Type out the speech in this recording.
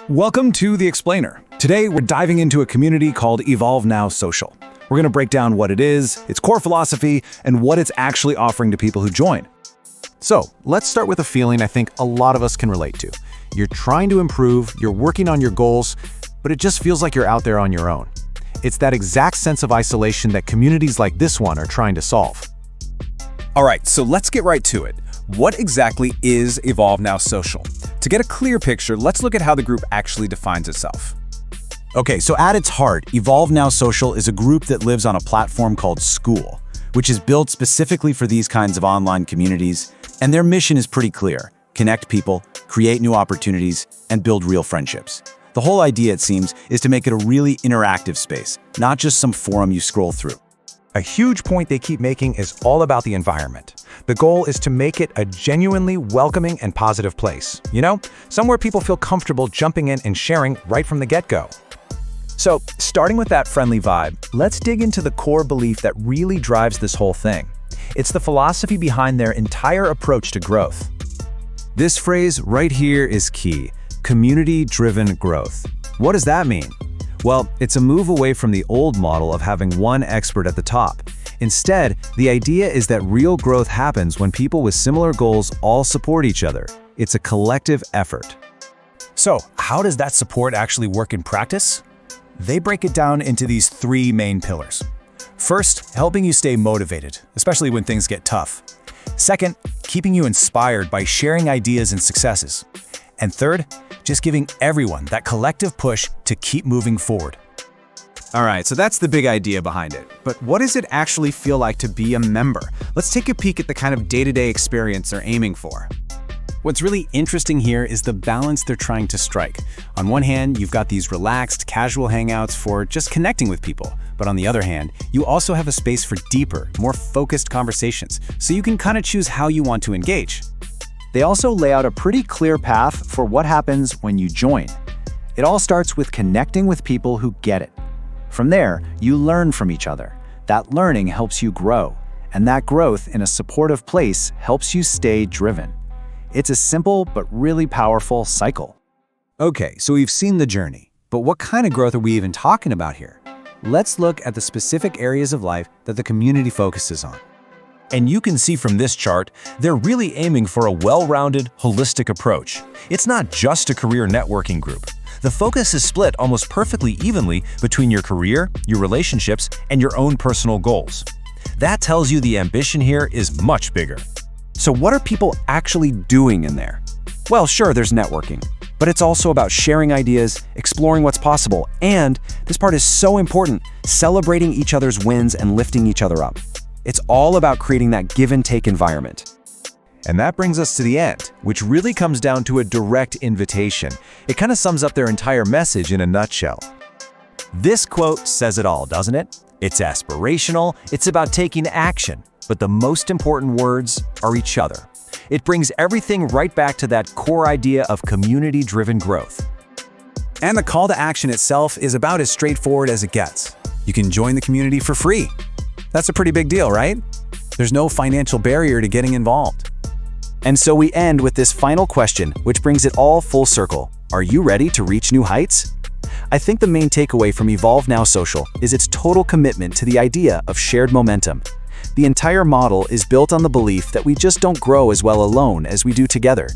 Welcome to The Explainer. Today, we're diving into a community called Evolve Now Social. We're going to break down what it is, its core philosophy, and what it's actually offering to people who join. So, let's start with a feeling I think a lot of us can relate to. You're trying to improve, you're working on your goals, but it just feels like you're out there on your own. It's that exact sense of isolation that communities like this one are trying to solve. All right, so let's get right to it. What exactly is Evolve Now Social? To get a clear picture, let's look at how the group actually defines itself. Okay, so at its heart, Evolve Now Social is a group that lives on a platform called Skool, which is built specifically for these kinds of online communities, and their mission is pretty clear: connect people, create new opportunities, and build real friendships. The whole idea, it seems, is to make it a really interactive space, not just some forum you scroll through. A huge point they keep making is all about the environment. The goal is to make it a genuinely welcoming and positive place. Somewhere people feel comfortable jumping in and sharing right from the get-go. So, starting with that friendly vibe, let's dig into the core belief that really drives this whole thing. It's the philosophy behind their entire approach to growth. This phrase right here is key: community-driven growth. What does that mean? Well, it's a move away from the old model of having one expert at the top. Instead, the idea is that real growth happens when people with similar goals all support each other. It's a collective effort. So, how does that support actually work in practice? They break it down into these three main pillars. First, helping you stay motivated, especially when things get tough. Second, keeping you inspired by sharing ideas and successes. And third, just giving everyone that collective push to keep moving forward. All right, so that's the big idea behind it. But what does it actually feel like to be a member? Let's take a peek at the kind of day-to-day experience they're aiming for. What's really interesting here is the balance they're trying to strike. On one hand, you've got these relaxed, casual hangouts for just connecting with people. But on the other hand, you also have a space for deeper, more focused conversations, so you can kind of choose how you want to engage. They also lay out a pretty clear path for what happens when you join. It all starts with connecting with people who get it. From there, you learn from each other. That learning helps you grow, and that growth in a supportive place helps you stay driven. It's a simple but really powerful cycle. Okay, so we've seen the journey, but what kind of growth are we even talking about here? Let's look at the specific areas of life that the community focuses on. And you can see from this chart, they're really aiming for a well-rounded, holistic approach. It's not just a career networking group. The focus is split almost perfectly evenly between your career, your relationships, and your own personal goals. That tells you the ambition here is much bigger. So what are people actually doing in there? Well, sure, there's networking, but it's also about sharing ideas, exploring what's possible, and, this part is so important, celebrating each other's wins and lifting each other up. It's all about creating that give-and-take environment. And that brings us to the end, which really comes down to a direct invitation. It kind of sums up their entire message in a nutshell. This quote says it all, doesn't it? It's aspirational, it's about taking action, but the most important words are each other. It brings everything right back to that core idea of community-driven growth. And the call to action itself is about as straightforward as it gets. You can join the community for free. That's a pretty big deal, right? There's no financial barrier to getting involved. And so we end with this final question, which brings it all full circle. Are you ready to reach new heights? I think the main takeaway from Evolve Now Social is its total commitment to the idea of shared momentum. The entire model is built on the belief that we just don't grow as well alone as we do together.